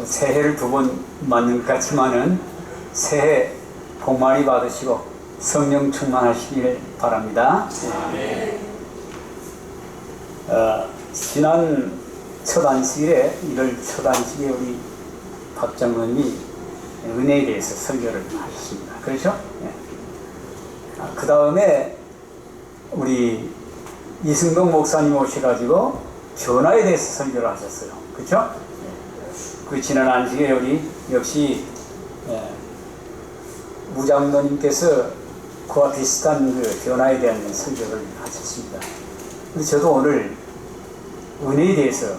새해를 두 번 맞는 것 같지만은 새해 복 많이 받으시고 성령 충만하시길 바랍니다. 지난 첫 안식일에 1월 첫 안식일에 우리 박 장로님이 은혜에 대해서 설교를 하셨습니다. 그렇죠? 그 다음에 우리 이승동 목사님 오셔가지고 변화에 대해서 설교를 하셨어요. 그렇죠? 그 지난 안식일에 우리 역시 무장로님께서 그와 비슷한 그 변화에 대한 설교를 하셨습니다. 근데 저도 오늘 은혜에 대해서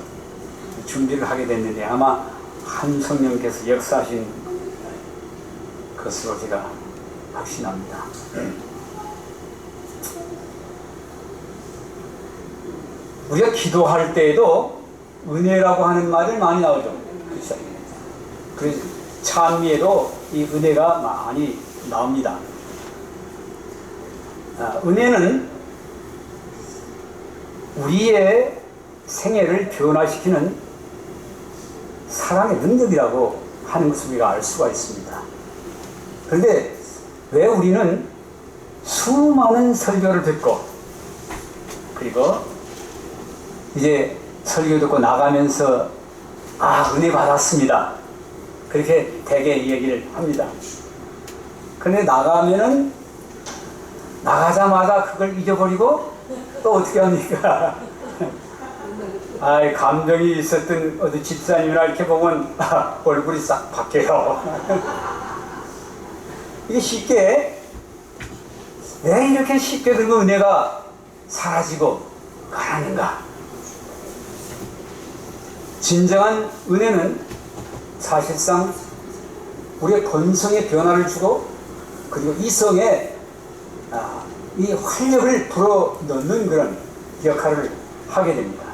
준비를 하게 됐는데 아마 한 성령께서 역사하신 것으로 제가 확신합니다. 우리가 기도할 때에도 은혜라고 하는 말을 많이 나오죠. 그렇죠? 그래서 찬미에도 이 은혜가 많이 나옵니다. 은혜는 우리의 생애를 변화시키는 사랑의 능력이라고 하는 것을 우리가 알 수가 있습니다. 그런데 왜 우리는 수많은 설교를 듣고 그리고 이제 설교 듣고 나가면서 은혜 받았습니다 그렇게 대개 얘기를 합니다. 그런데 나가면은 나가자마자 그걸 잊어버리고 또 어떻게 합니까? 감정이 있었던 어디 집사님이나 이렇게 보면 얼굴이 싹 바뀌어요. 이게 쉽게 왜 이렇게 쉽게 들고 은혜가 사라지고 가는가? 진정한 은혜는 사실상 우리의 본성의 변화를 주고 그리고 이성에 이 활력을 불어넣는 그런 역할을 하게 됩니다.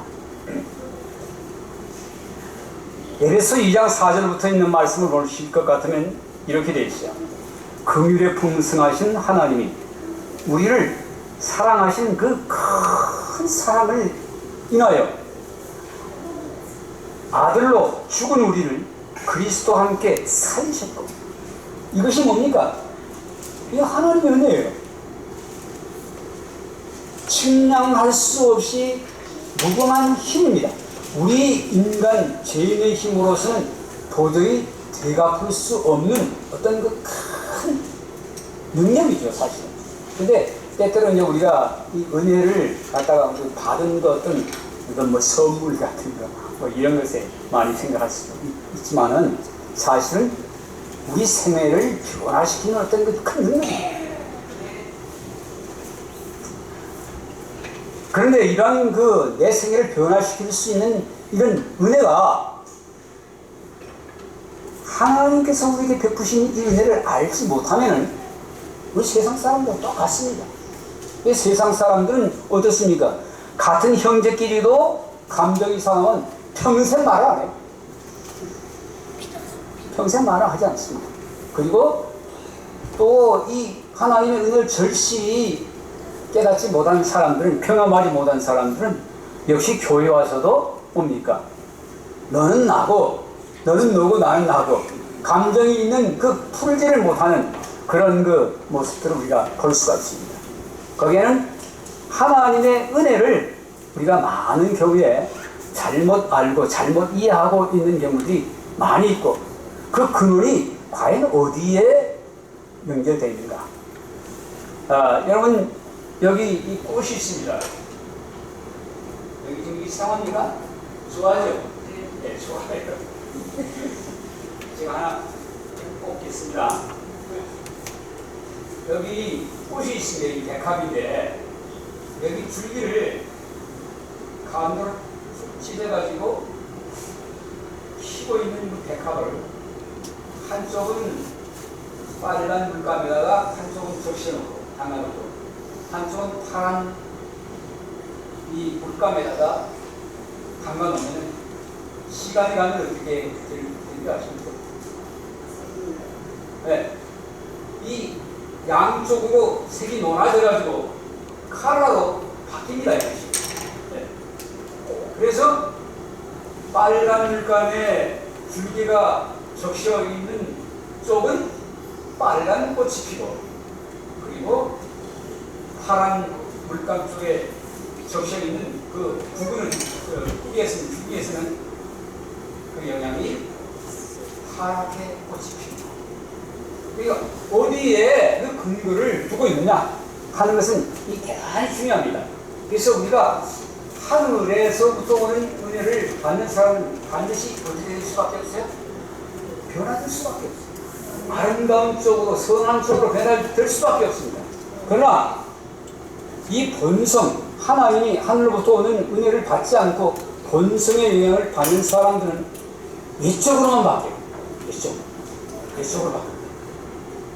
에베소 2장 4절부터 있는 말씀을 보실 것 같으면 이렇게 되어 있어요. 긍휼에 풍성하신 하나님이 우리를 사랑하신 그 큰 사랑을 인하여 아들로 죽은 우리를 그리스도와 함께 살리셨고, 이것이 뭡니까? 이게 하나님의 은혜예요. 측량할 수 없이 무궁한 힘입니다. 우리 인간 죄인의 힘으로서는 도저히 되갚을 수 없는 어떤 그 큰 능력이죠, 사실은. 근데 때때로 이제 우리가 이 은혜를 갖다가 받은 것 어떤 이건 선물 같은 거 이런 것에 많이 생각할 수 있지만은 사실은 우리 생애를 변화시키는 어떤 그 큰 능력이에요. 그런데 이런 그 내 생애를 변화시킬 수 있는 이런 은혜가 하나님께서 우리에게 베푸신 이 은혜를 알지 못하면은 우리 세상 사람들은 똑같습니다. 왜 세상 사람들은 어떻습니까? 같은 형제끼리도 감정이 상하면 평생 말을 안 해요. 평생 말을 하지 않습니다. 그리고 또 이 하나님의 은혜를 절실히 깨닫지 못한 사람들은, 평안하지 못한 사람들은 역시 교회 와서도 뭡니까? 너는 나고 너는 너고 나는 나고 감정이 있는 그 풀지를 못하는 그런 그 모습들을 우리가 볼 수가 있습니다. 거기에는 하나님의 은혜를 우리가 많은 경우에 잘못 알고 잘못 이해하고 있는 경우들이 많이 있고, 그 근원이 과연 어디에 연결되어 있는가? 여러분, 여기 이 꽃이 있습니다. 여기 지금 이상합니까? 좋아하죠? 네, 좋아요. 제가 하나 뽑겠습니다. 여기 꽃이 있습니다. 이 백합인데, 여기 줄기를 가운데로 쭉 찢어가지고 피고 있는 그 백합을 한쪽은 빨간 물감에다가 한쪽은 적셔놓고 담아놓고 한쪽은 파란 이 물감에다가 담가놓으면 시간이 가면 어떻게 될지 아십니까? 네. 이 양쪽으로 색이 논하져가지고 카라로 바뀝니다. 네. 그래서 빨간 물감에 줄기가 적셔 있는 쪽은 빨간 꽃이 피고, 그리고 파란 물감 쪽에 적셔 있는 그 부분은, 줄기에서는 그 영양이 파랗게 꽃이 핍니다. 그러니까 어디에 그 근거를 두고 있느냐 하는 것은 이 대단히 중요합니다. 그래서 우리가 하늘에서부터 오는 은혜를 받는 사람은 반드시 어떻게 될 수밖에 없어요? 변화될 수밖에 없어요. 아름다운 쪽으로, 선한 쪽으로 변화될 수밖에 없습니다. 그러나 이 본성, 하나님이 하늘로부터 오는 은혜를 받지 않고 본성의 영향을 받는 사람들은 외적으로만 바뀌어요. 외적으로 바뀌어요.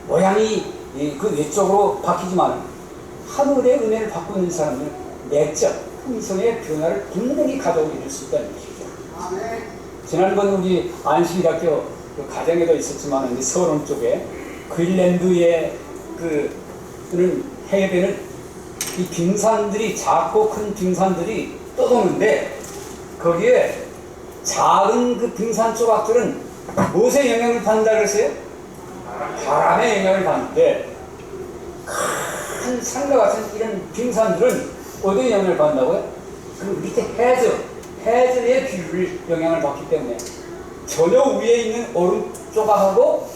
모양이 그 외적으로 바뀌지만 하늘의 은혜를 받고 있는 사람들은 내적, 품성의 변화를 분명히 가져오게 될 수 있다는 것이죠. 지난번 우리 안식일학교 그 가정에도 있었지만 서론 쪽에 그린랜드의 그는 해변은 이 빙산들이, 작고 큰 빙산들이 떠도는데 거기에 작은 그 빙산 조각들은 무엇의 영향을 받는다 그랬어요? 바람의 영향을 받는데 큰 산과 같은 이런 빙산들은 어디에 영향을 받는다고요? 그 밑에 해저의 비율을 영향을 받기 때문에 전혀 위에 있는 얼음 조각하고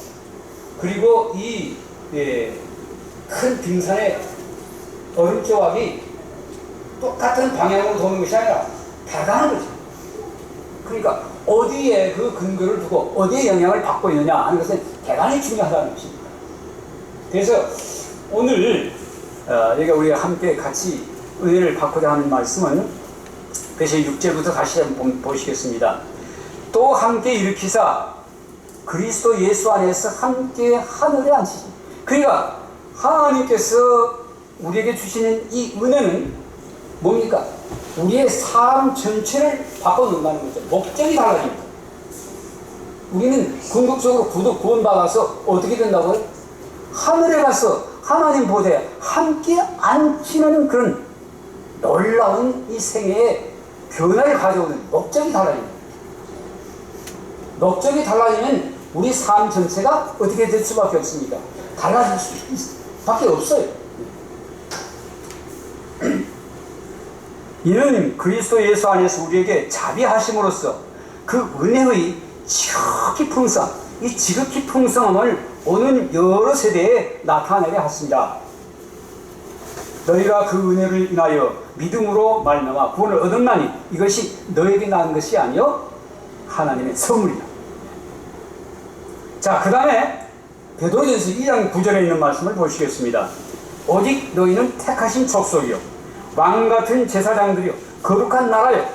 그리고 이 큰 빙산의 얼음 조각이 똑같은 방향으로 도는 것이 아니라 다가가는 거죠. 그러니까 어디에 그 근거를 두고 어디에 영향을 받고 있느냐 하는 것은 대단히 중요하다는 것입니다. 그래서 오늘 여기가 우리가 함께 같이 은혜를 받고자 하는 말씀은 그래서 6절부터 다시 한번 보시겠습니다. 또 함께 일으키사 그리스도 예수 안에서 함께 하늘에 앉히시. 그러니까 하나님께서 우리에게 주시는 이 은혜는 뭡니까? 우리의 삶 전체를 바꿔놓는다는 거죠. 목적이 달라집니다. 우리는 궁극적으로 구원받아서 어떻게 된다고요? 하늘에 가서 하나님 보좌에 함께 앉히는 그런 놀라운 이 생애의 변화를 가져오는 목적이 달라집니다. 목적이 달라지면 우리 삶 전체가 어떻게 될 수밖에 없습니까? 달라질 수밖에 없어요. 이는 그리스도 예수 안에서 우리에게 자비하심으로써 그 은혜의 지극히 풍성, 이 지극히 풍성함을 오는 여러 세대에 나타내게 하십니다. 너희가 그 은혜를 인하여 믿음으로 말미암아 구원을 얻었나니 이것이 너에게 난 것이 아니요 하나님의 선물이다. 자, 그 다음에 베드로전서 2장 9절에 있는 말씀을 보시겠습니다. 오직 너희는 택하신 족속이요 왕같은 제사장들이요 거룩한 나라요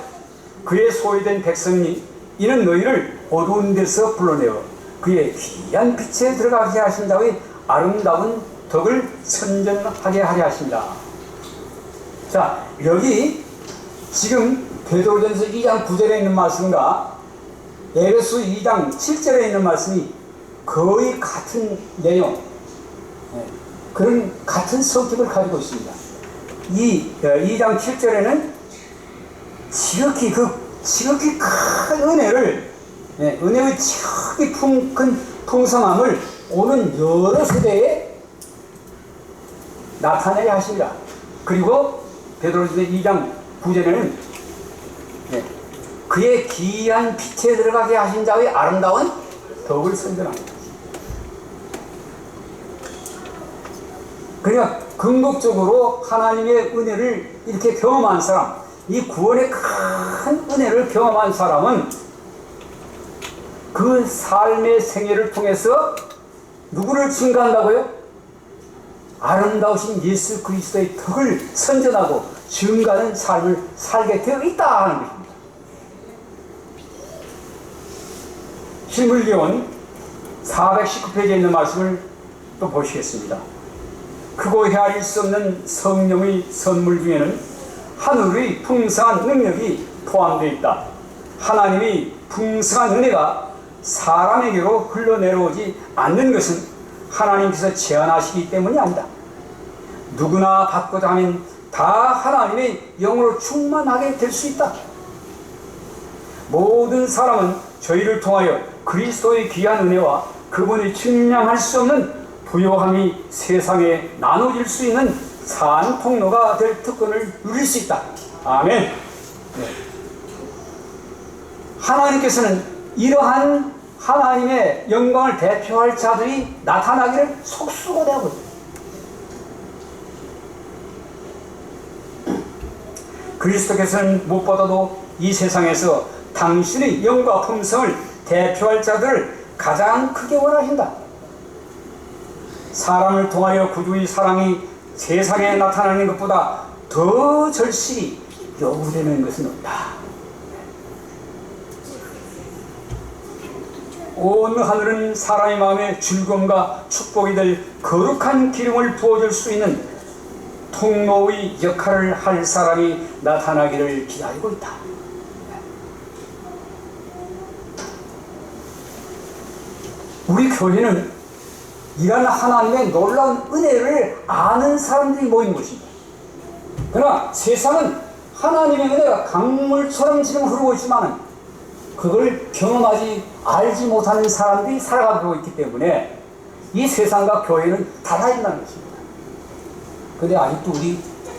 그의 소유된 백성이 이는 너희를 어두운 데서 불러내어 그의 귀한 빛에 들어가게 하신 자의 아름다운 덕을 선전하게 하려 하신다. 자, 여기 지금 베드로전서 2장 9절에 있는 말씀과 에베소 2장 7절에 있는 말씀이 거의 같은 내용, 그런 같은 성격을 가지고 있습니다. 이 2장 7절에는 지극히 큰 은혜를, 은혜의 지극히 큰 풍성함을 오는 여러 세대에 나타내게 하십니다. 그리고 베드로전서 2장 9절에는 그의 귀한 빛에 들어가게 하신 자의 아름다운 덕을 선전합니다. 그러니까 궁극적으로 하나님의 은혜를 이렇게 경험한 사람, 이 구원의 큰 은혜를 경험한 사람은 그 삶의 생애를 통해서 누구를 증거한다고요? 아름다우신 예수 그리스도의 덕을 선전하고 증거하는 삶을 살게 되어 있다 하는 것입니다. 신물기원 419페이지에 있는 말씀을 또 보시겠습니다. 크고 헤아릴 수 없는 성령의 선물 중에는 하늘의 풍성한 능력이 포함되어 있다. 하나님의 풍성한 은혜가 사람에게로 흘러내려오지 않는 것은 하나님께서 제한하시기 때문이 아니다. 누구나 받고자 하면 다 하나님의 영으로 충만하게 될 수 있다. 모든 사람은 저희를 통하여 그리스도의 귀한 은혜와 그분의 측량할 수 없는 부요함이 세상에 나눠질 수 있는 산 통로가 될 특권을 누릴 수 있다. 아멘. 네. 하나님께서는 이러한 하나님의 영광을 대표할 자들이 나타나기를 속수고대 하고 있습니다. 그리스도께서는 무엇보다도 이 세상에서 당신의 영과 품성을 대표할 자들을 가장 크게 원하신다. 사람을 통하여 구주의 사랑이 세상에 나타나는 것보다 더 절실히 요구되는 것은 없다. 온 하늘은 사람의 마음에 즐거움과 축복이 될 거룩한 기름을 부어줄 수 있는 통로의 역할을 할 사람이 나타나기를 기다리고 있다. 우리 교회는 이런 하나님의 놀라운 은혜를 아는 사람들이 모인 곳입니다. 그러나 세상은 하나님의 은혜가 강물처럼 지금 흐르고 있지만 그걸 경험하지 알지 못하는 사람들이 살아가고 있기 때문에 이 세상과 교회는 달라진다는 것입니다. 그런데 아직도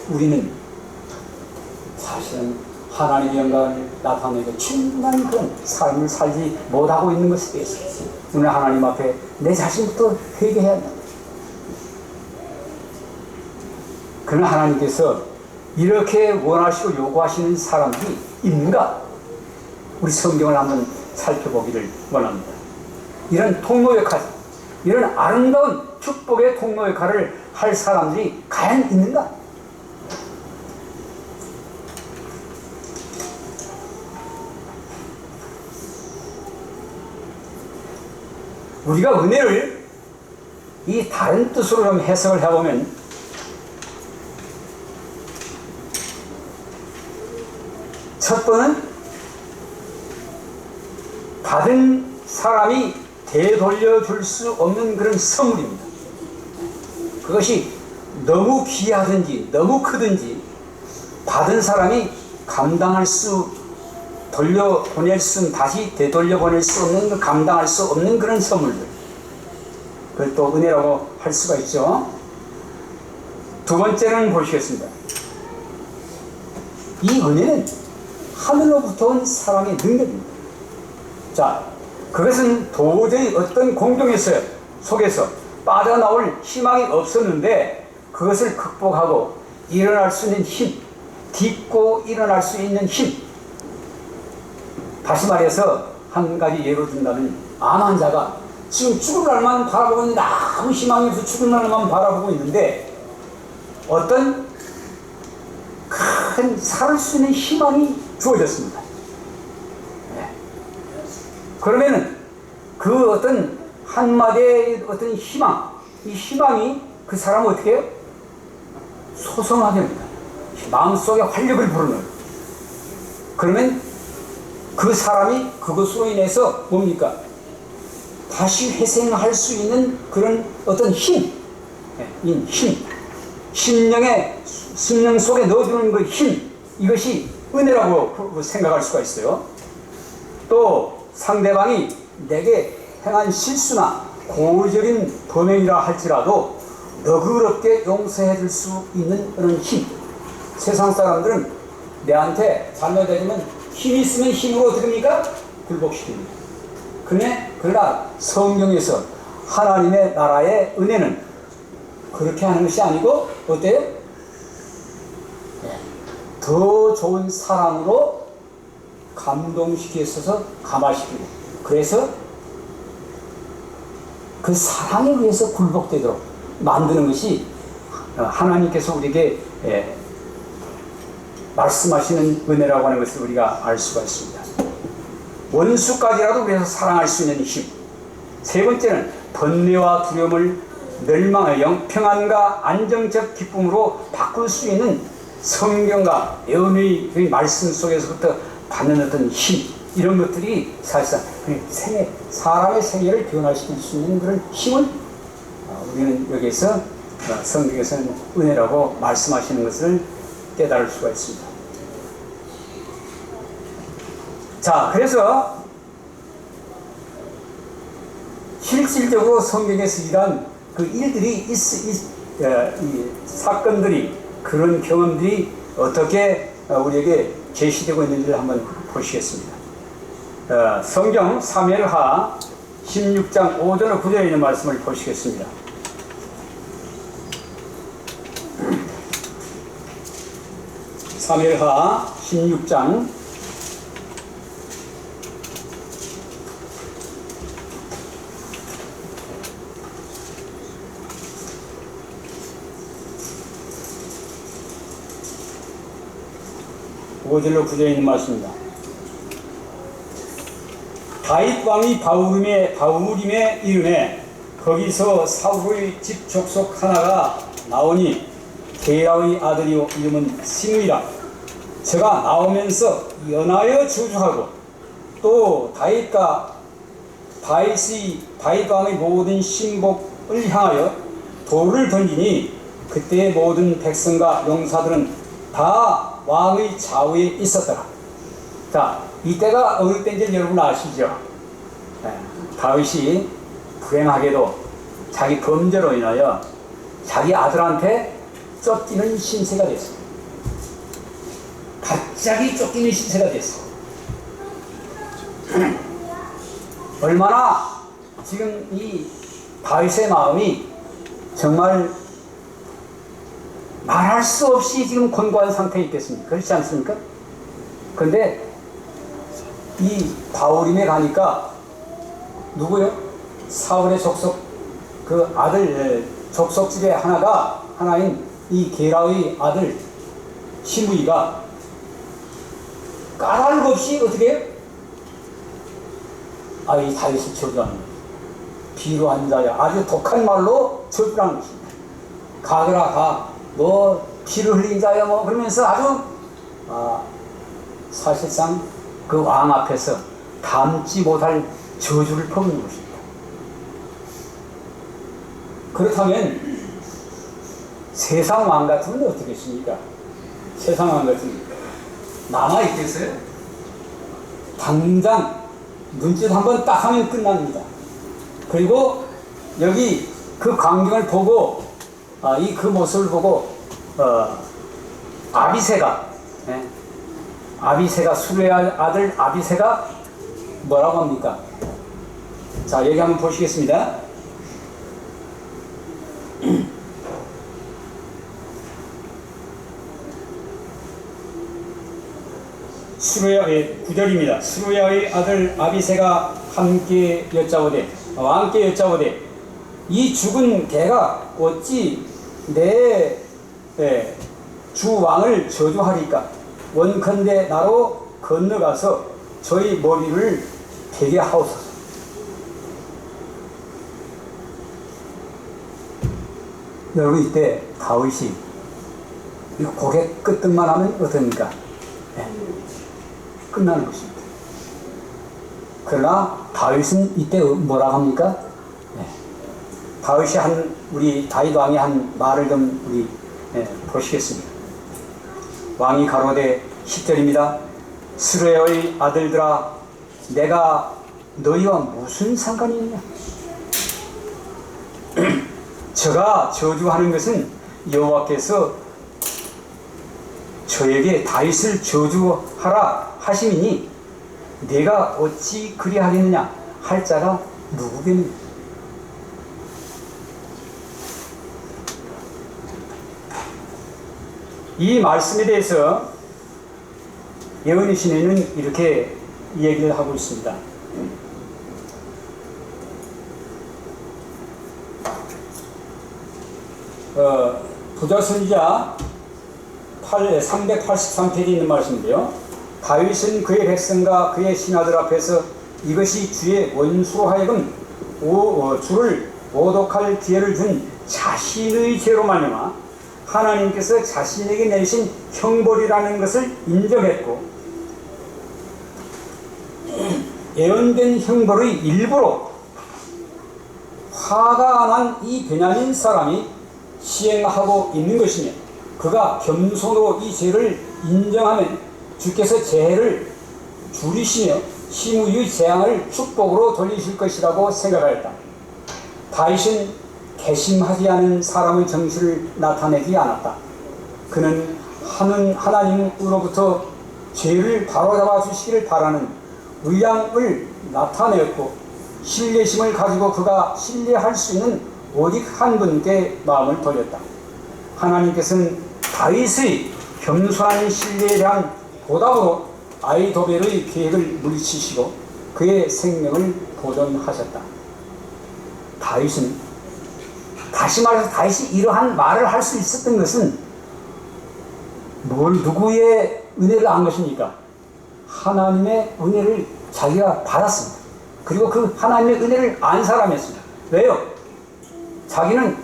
우리는 사실은 하나님의 영광을 나타내고 충분한 그런 삶을 살지 못하고 있는 것에 대해서 오늘 하나님 앞에 내 자신부터 회개해야 한다. 그러나 하나님께서 이렇게 원하시고 요구하시는 사람들이 있는가? 우리 성경을 한번 살펴보기를 원합니다. 이런 통로 역할, 이런 아름다운 축복의 통로 역할을 할 사람들이 과연 있는가? 우리가 은혜를 이 다른 뜻으로 좀 해석을 해보면 첫 번은 받은 사람이 되돌려 줄 수 없는 그런 선물입니다. 그것이 너무 귀하든지 너무 크든지 받은 사람이 감당할 수 돌려보낼 수 다시 되돌려보낼 수 없는 감당할 수 없는 그런 선물들, 그걸 또 은혜라고 할 수가 있죠. 두 번째는 보시겠습니다. 이 은혜는 하늘로부터 온 사랑의 능력입니다. 자, 그것은 도저히 어떤 공동체 속에서 빠져나올 희망이 없었는데 그것을 극복하고 일어날 수 있는 힘, 딛고 일어날 수 있는 힘. 다시 말해서 한 가지 예로 든다면 암 환자가 지금 죽을 날만 바라보고 있는데 아무 희망이 없어 죽을 날만 바라보고 있는데 어떤 큰 살을 수 있는 희망이 주어졌습니다. 네. 그러면은 그 어떤 한마디의 어떤 희망, 이 희망이 그 사람을 어떻게 해요? 소성하게 합니다. 마음속에 활력을 불어넣어요. 그러면 그 사람이 그것으로 인해서 뭡니까? 다시 회생할 수 있는 그런 어떤 힘, 심령 속에 넣어주는 그 힘, 이것이 은혜라고 생각할 수가 있어요. 또 상대방이 내게 행한 실수나 고의적인 범행이라 할지라도 너그럽게 용서해 줄 수 있는 그런 힘. 세상 사람들은 내한테 잘못되면 힘 있으면 힘으로 어떻게 합니까? 굴복시킵니다. 그러나 성경에서 하나님의 나라의 은혜는 그렇게 하는 것이 아니고 어때요? 더 좋은 사랑으로 감동시켜서 감화시키고, 그래서 그 사랑에 의해서 굴복되도록 만드는 것이 하나님께서 우리에게 말씀하시는 은혜라고 하는 것을 우리가 알 수가 있습니다. 원수까지라도 위해서 사랑할 수 있는 힘. 세 번째는 번뇌와 두려움을 멸망의 평안과 안정적 기쁨으로 바꿀 수 있는 성경과 예언의 말씀 속에서부터 받는 어떤 힘, 이런 것들이 사실상 사람의 생애를 변화시킬 수 있는 그런 힘을 우리는 여기에서 성경에서는 은혜라고 말씀하시는 것을 깨달을 수가 있습니다. 자, 그래서 실질적으로 성경에서 일한 그 일들이 이 사건들이, 그런 경험들이 어떻게 우리에게 제시되고 있는지를 한번 보시겠습니다. 성경 사무엘하 16장 5절 9절에 있는 말씀을 보시겠습니다. 사무엘하 16장 5절로 9절에 있는 말씀입니다. 다윗 왕이 바울임에 이름에 거기서 사울의 집 족속 하나가 나오니 게라의 아들이요 이름은 시므이라. 저가 나오면서 연하여 저주하고 또 다윗 왕의 모든 신복을 향하여 돌을 던지니 그때의 모든 백성과 용사들은 다 왕의 좌우에 있었더라. 자, 이때가 어느 때인지 여러분 아시죠? 다윗이 불행하게도 자기 범죄로 인하여 자기 아들한테 쫓기는 신세가 됐어요. 갑자기 쫓기는 신세가 됐어요. 얼마나 지금 이 다윗의 마음이 정말 말할 수 없이 지금 곤고한 상태에 있겠습니까? 그렇지 않습니까? 그런데 이 바울임에 가니까 누구요? 사울의 족속 그 아들 족속 집에 하나인 이 게라의 아들 시므이가 까닭 없이 어떻게 해요? 이 다윗을 저주하는 거예요. 비루한 자야. 아주 독한 말로 저주하는 것입니다. 가거라 가. 너 피를 흘린 자야 뭐 그러면서 아주 사실상 그 왕 앞에서 담지 못할 저주를 퍼붓는 것입니다. 그렇다면 세상 왕 같으면 어떻겠습니까? 세상 왕 같으면 남아있겠어요? 당장 눈짓 한번 딱 하면 끝납니다. 그리고 여기 그 광경을 보고 그 모습을 보고 아비새가 수르의 아들 아비새가 뭐라고 합니까? 자, 여기 한번 보시겠습니다. 수르야의 9절입니다. 수르야의 아들 아비새가 왕께 여짜오되 이 죽은 개가 어찌 내 주 왕을 저주하리까? 원컨대 나로 건너가서 저희 머리를 베게 하옵소서. 여러분, 이때 다윗이 고개 끄덕만 하면 어떻습니까? 끝나는 것입니다. 그러나 다윗은 이때 뭐라고 합니까? 우리 다윗 왕이 한 말을 좀 우리 보시겠습니다. 왕이 가로되 10절입니다. 스루야의 아들들아, 내가 너희와 무슨 상관이 있냐? 저가 저주하는 것은 여호와께서 저에게 다윗을 저주하라 하심이니 내가 어찌 그리하겠느냐 할 자가 누구겠느냐? 이 말씀에 대해서 예언의 신에는 이렇게 얘기를 하고 있습니다. 부자선지자 383페이지에 있는 말씀인데요. 다윗은 그의 백성과 그의 신하들 앞에서 이것이 주의 원수로 하여금 주를 모독할 기회를 준 자신의 죄로 말미암아 하나님께서 자신에게 내신 형벌이라는 것을 인정했고, 예언된 형벌의 일부로 화가 난 이 베냐민 사람이 시행하고 있는 것이며, 그가 겸손으로 이 죄를 인정하면 주께서 죄를 줄이시며 시므이의 재앙을 축복으로 돌리실 것이라고 생각하였다. 다윗은 괘씸하지 않은 사람의 정신을 나타내지 않았다. 그는 하나님으로부터 죄를 바로잡아 주시기를 바라는 의향을 나타내었고, 신뢰심을 가지고 그가 신뢰할 수 있는 오직 한 분께 마음을 돌렸다. 하나님께서는 다윗의 겸손한 신뢰에 대한 보답으로 아히도벨의 계획을 물리치시고 그의 생명을 보존하셨다. 다윗은, 다시 말해서 다윗이 이러한 말을 할 수 있었던 것은 누구의 은혜를 안 것입니까? 하나님의 은혜를 자기가 받았습니다. 그리고 그 하나님의 은혜를 안 사람이었습니다. 왜요? 자기는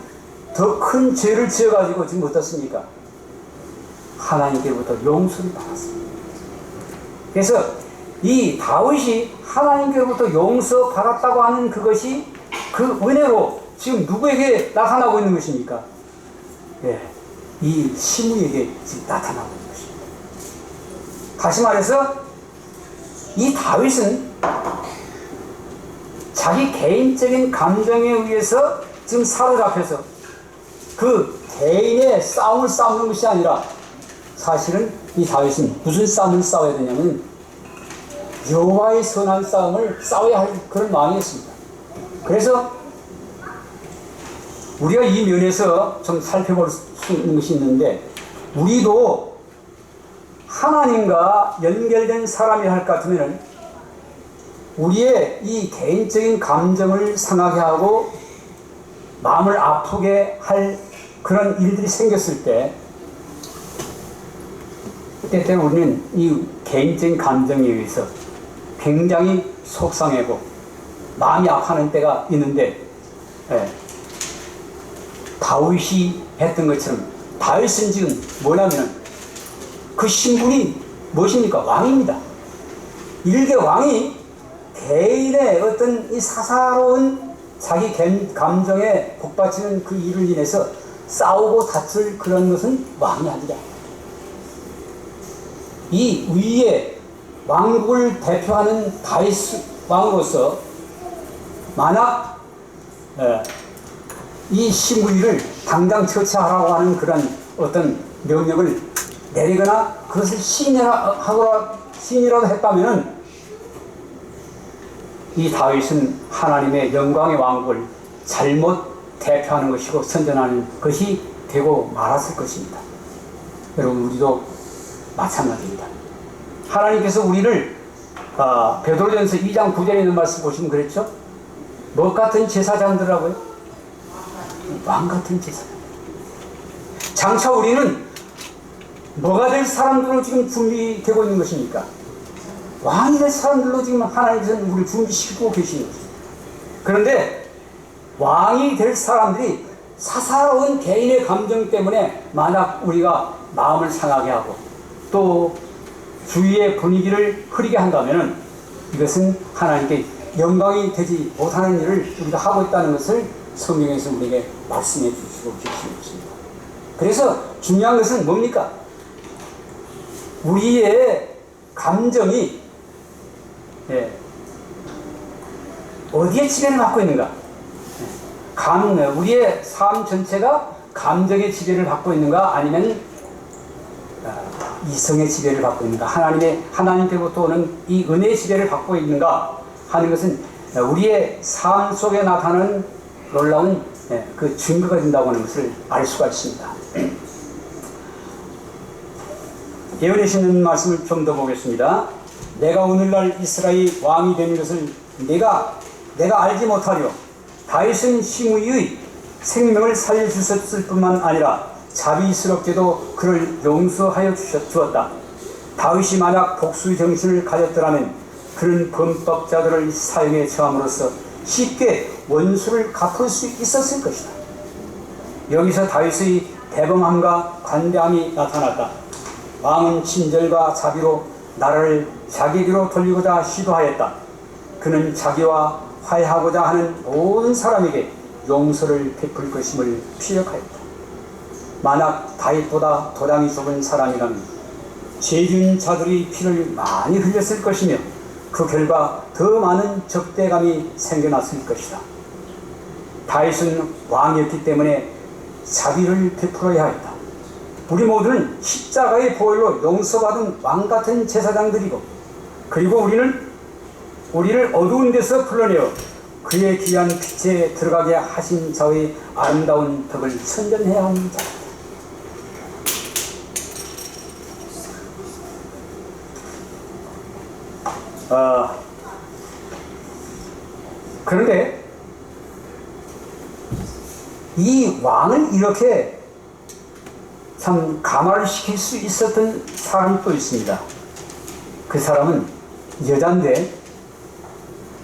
더 큰 죄를 지어가지고 지금 어떻습니까? 하나님께로부터 용서를 받았습니다. 그래서 이 다윗이 하나님께로부터 용서받았다고 하는 그것이 그 은혜로 지금 누구에게 나타나고 있는 것입니까? 예, 이 시므이에게 지금 나타나고 있는 것입니다. 다시 말해서 이 다윗은 자기 개인적인 감정에 의해서 지금 사로잡혀서 그 개인의 싸움을 싸우는 것이 아니라, 사실은 이 다윗은 무슨 싸움을 싸워야 되냐면 여호와의 선한 싸움을 싸워야 할 그런 마음이었습니다. 그래서 우리가 이 면에서 좀 살펴볼 수 있는 것이 있는데, 우리도 하나님과 연결된 사람이 할 것 같으면 우리의 이 개인적인 감정을 상하게 하고 마음을 아프게 할 그런 일들이 생겼을 때, 때때로 우리는 이 개인적인 감정에 의해서 굉장히 속상하고 마음이 아파하는 때가 있는데, 다윗이 했던 것처럼, 다윗은 지금 뭐냐면 그 신분이 무엇입니까? 왕입니다. 일개 왕이 개인의 어떤 이 사사로운 자기 감정에 복받치는 그 일을 인해서 싸우고 다툴 그런 것은 왕이 아니라, 이 위에 왕국을 대표하는 다윗 왕으로서 만약 이 시므이를 당장 처치하라고 하는 그런 어떤 명령을 내리거나 그것을 시인이라도 했다면은, 이 다윗은 하나님의 영광의 왕국을 잘못 대표하는 것이고 선전하는 것이 되고 말았을 것입니다. 여러분, 우리도 마찬가지입니다. 하나님께서 우리를 베드로전서 2장 9절에 있는 말씀 보시면 그랬죠? 뭐 같은 제사장들이라고요? 왕 같은 제사장. 장차 우리는 뭐가 될 사람들로 지금 준비되고 있는 것입니까? 왕이 될 사람들로 지금 하나님께서는 우리를 준비시키고 계시는 것입니다. 그런데 왕이 될 사람들이 사사로운 개인의 감정 때문에 만약 우리가 마음을 상하게 하고 또 주위의 분위기를 흐리게 한다면 이것은 하나님께 영광이 되지 못하는 일을 우리가 하고 있다는 것을 성경에서 우리에게 말씀해 주시고 계시는 것입니다. 그래서 중요한 것은 뭡니까? 우리의 감정이 어디에 지배를 받고 있는가? 우리의 삶 전체가 감정의 지배를 받고 있는가? 아니면 이성의 지배를 받고 있는가? 하나님께로부터 오는 이 은혜의 지배를 받고 있는가? 하는 것은 우리의 삶 속에 나타나는 놀라운 그 증거가 된다고 하는 것을 알 수가 있습니다. 예언해 주시는 말씀을 좀 더 보겠습니다. 내가 오늘날 이스라엘 왕이 되는 것을 내가 알지 못하려 다윗은 시므이의 생명을 살려주셨을 뿐만 아니라 자비스럽게도 그를 용서하여 주었다. 다윗이 만약 복수의 정신을 가졌더라면 그는 범법자들을 사형에 처함으로써 쉽게 원수를 갚을 수 있었을 것이다. 여기서 다윗의 대범함과 관대함이 나타났다. 왕은 친절과 자비로 나라를 자기에게로 돌리고자 시도하였다. 그는 자기와 화해하고자 하는 모든 사람에게 용서를 베풀 것임을 피력하였다. 만약 다윗보다 도량이 좁은 사람이라면 죄진 자들이 피를 많이 흘렸을 것이며 그 결과 더 많은 적대감이 생겨났을 것이다. 다윗은 왕이었기 때문에 자비를 베풀어야 했다. 우리 모두는 십자가의 보혈로 용서받은 왕같은 제사장들이고, 그리고 우리를 어두운 데서 불러내어 그의 귀한 빛에 들어가게 하신 자의 아름다운 덕을 선전해야 합니다. 그런데 이 왕을 이렇게 참 감화를 시킬 수 있었던 사람이 또 있습니다. 그 사람은 여잔데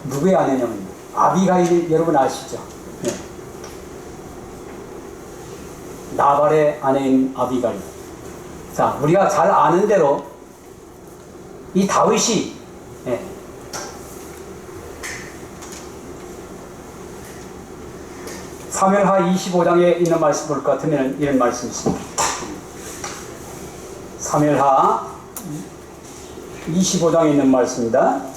누구의 아내냐면 아비가일, 여러분 아시죠? 네. 나발의 아내인 아비가일. 자, 우리가 잘 아는 대로 이 다윗이 사무엘하 25장에 있는 말씀 볼 것 같으면 이런 말씀이 있습니다. 사무엘하 25장에 있는 말씀입니다.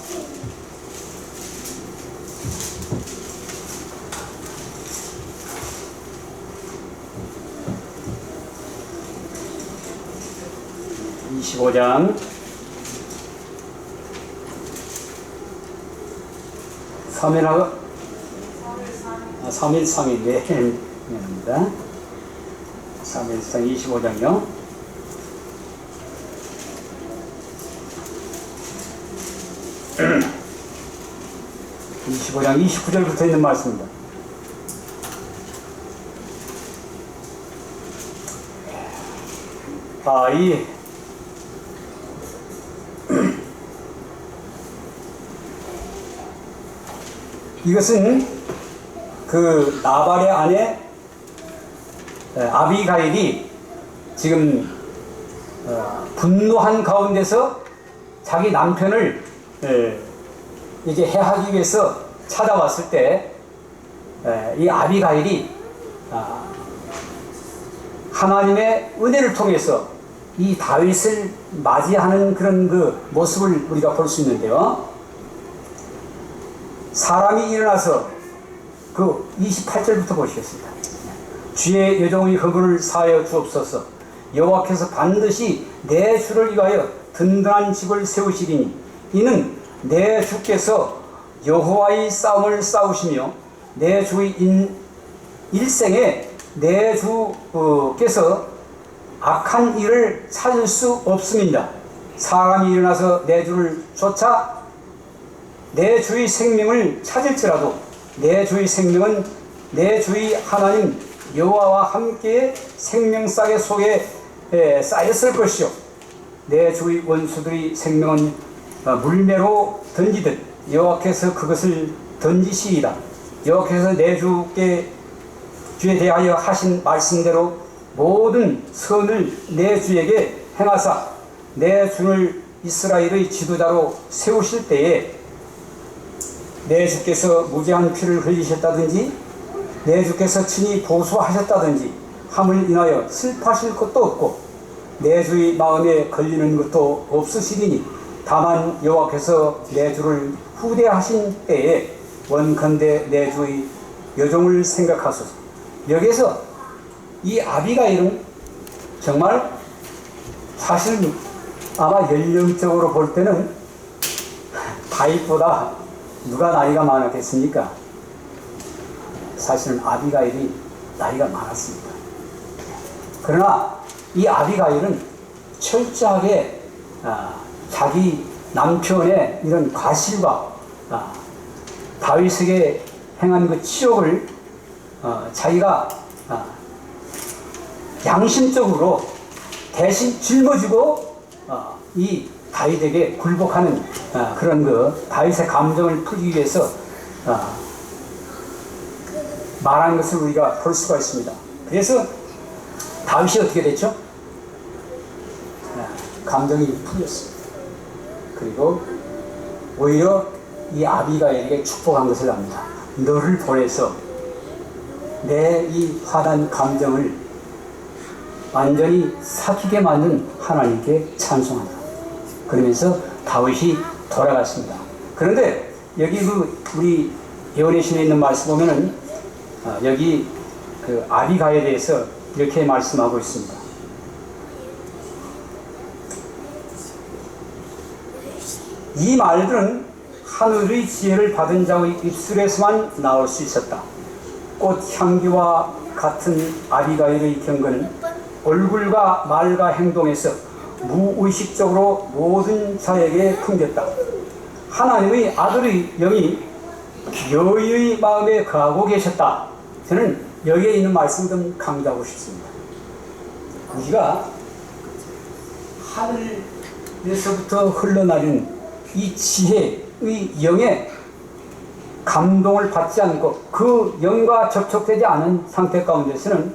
사무엘상인데 미안합니다. 사무엘상 25장이요. 25장 29절부터 있는 말씀입니다. 이것은 그 나발의 아내 아비가일이 지금 분노한 가운데서 자기 남편을 이제 해하기 위해서 찾아왔을 때 이 아비가일이 하나님의 은혜를 통해서 이 다윗을 맞이하는 그런 그 모습을 우리가 볼 수 있는데요. 사람이 일어나서 그 28절부터 보시겠습니다. 주의 여종의 허물을 사하여 주옵소서. 여호와께서 반드시 내 주를 위하여 든든한 집을 세우시리니 이는 내 주께서 여호와의 싸움을 싸우시며 내 주의 일생에 내 주께서 악한 일을 찾을 수 없음이니라. 사람이 일어나서 내 주를 쫓아 내 주의 생명을 찾을지라도 내 주의 생명은 내 주의 하나님 여호와와 함께 생명싸개 속에 쌓였을 것이요 내 주의 원수들의 생명은 물매로 던지듯 여호와께서 그것을 던지시리라. 여호와께서 내 주에 대하여 하신 말씀대로 모든 선을 내 주에게 행하사 내 주를 이스라엘의 지도자로 세우실 때에 내 주께서 무죄한 피를 흘리셨다든지 내 주께서 친히 보수하셨다든지 함을 인하여 슬퍼하실 것도 없고 내 주의 마음에 걸리는 것도 없으시리니 다만 여호와께서 내 주를 후대하신 때에 원컨대 내 주의 여종을 생각하소서. 여기에서 이 아비가일은 정말 사실 아마 연령적으로 볼 때는 다윗보다 누가 나이가 많았겠습니까? 사실은 아비가일이 나이가 많았습니다. 그러나 이 아비가일은 철저하게 자기 남편의 이런 과실과 다윗에게 행한 그 치욕을 자기가 양심적으로 대신 짊어지고 이 다윗에게 굴복하는 그런 그 다윗의 감정을 풀기 위해서 말한 것을 우리가 볼 수가 있습니다. 그래서 다윗이 어떻게 됐죠? 감정이 풀렸습니다. 그리고 오히려 이 아비가일에게 축복한 것을 압니다. 너를 보내서 내 이 화난 감정을 완전히 삭히게 만든 하나님께 찬송한다. 그러면서 다윗이 돌아갔습니다. 그런데 여기 우리 예언의 신에 있는 말씀 보면은 여기 그 아비가일에 대해서 이렇게 말씀하고 있습니다. 이 말들은 하늘의 지혜를 받은 자의 입술에서만 나올 수 있었다. 꽃 향기와 같은 아비가일의 경건은 얼굴과 말과 행동에서 무의식적으로 모든 자에게 풍겼다. 하나님의 아들의 영이 여인의 마음에 거하고 계셨다. 저는 여기에 있는 말씀을 좀 강조하고 싶습니다. 우리가 하늘에서부터 흘러나린 이 지혜의 영에 감동을 받지 않고 그 영과 접촉되지 않은 상태 가운데서는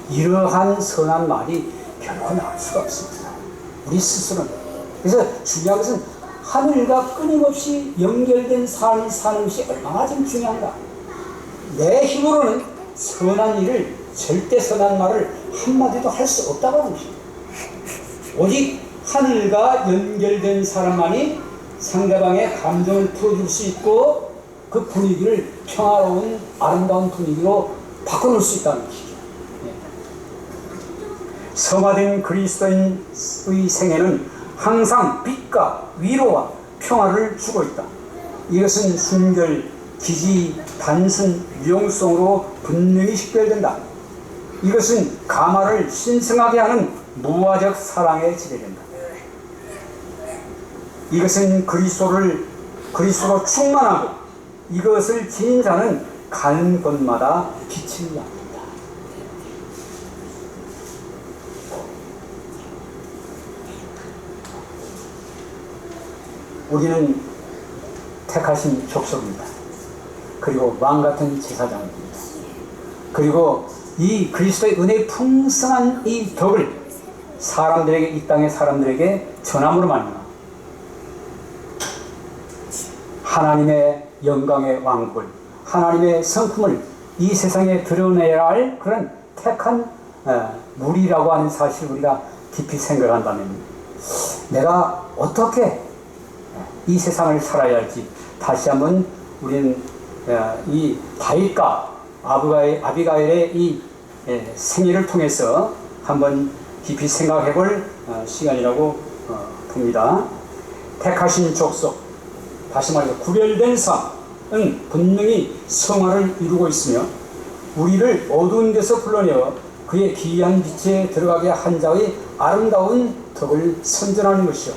이러한 선한 말이 결코 나올 수가 없습니다. 우리 스스로는. 그래서 중요한 것은 하늘과 끊임없이 연결된 삶을 사는 것이 얼마나 좀 중요한가. 내 힘으로는 선한 일을, 절대 선한 말을 한마디도 할 수 없다고 하는 것입니다. 오직 하늘과 연결된 사람만이 상대방의 감정을 풀어줄 수 있고 그 분위기를 평화로운 아름다운 분위기로 바꿔놓을 수 있다는 것이죠. 성화된 그리스도인의 생애는 항상 빛과 위로와 평화를 주고 있다. 이것은 순결, 기지, 단순, 유용성으로 분명히 식별된다. 이것은 가마를 신성하게 하는 무화적 사랑에 지배된다. 이것은 그리스도로 충만하고 이것을 지닌 자는 가는 곳마다 빛을 납니다. 우리는 택하신 족속입니다. 그리고 왕같은 제사장입니다. 그리고 이 그리스도의 은혜의 풍성한 이 덕을 사람들에게, 이 땅의 사람들에게 전함으로 말미암아 하나님의 영광의 왕국을, 하나님의 성품을 이 세상에 드러내야 할 그런 택한 무리라고 하는 사실을 우리가 깊이 생각한다면 내가 어떻게 이 세상을 살아야 할지 다시 한번 우리는 이 다윗과 아비가일의 이 생애를 통해서 한번 깊이 생각해 볼 시간이라고 봅니다. 택하신 족속, 다시 말해서 구별된 삶은 분명히 성화를 이루고 있으며 우리를 어두운 데서 불러내어 그의 기이한 빛에 들어가게 한 자의 아름다운 덕을 선전하는 것이요,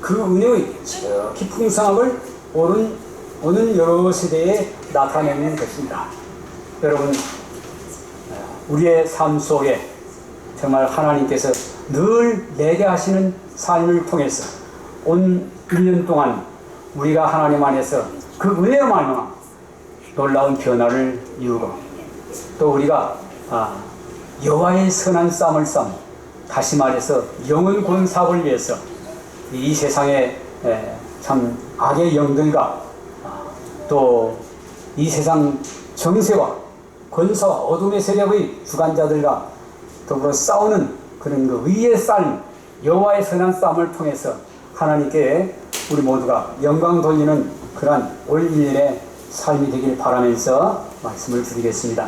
그 은혜의 지극히 풍성함을 오는 여러 세대에 나타내는 것입니다. 여러분, 우리의 삶 속에 정말 하나님께서 늘 내게 하시는 삶을 통해서 온 1년 동안 우리가 하나님 안에서 그 은혜로 말미암아 놀라운 변화를 이루고 또 우리가 여호와의 선한 쌈을 싸움, 다시 말해서 영원 권사업을 위해서 이 세상에 참 악의 영들과 또 이 세상 정세와 권사와 어둠의 세력의 주관자들과 더불어 싸우는 그런 그 의의 삶, 여호와의 선한 싸움을 통해서 하나님께 우리 모두가 영광 돌리는 그러한 올 1년의 삶이 되길 바라면서 말씀을 드리겠습니다.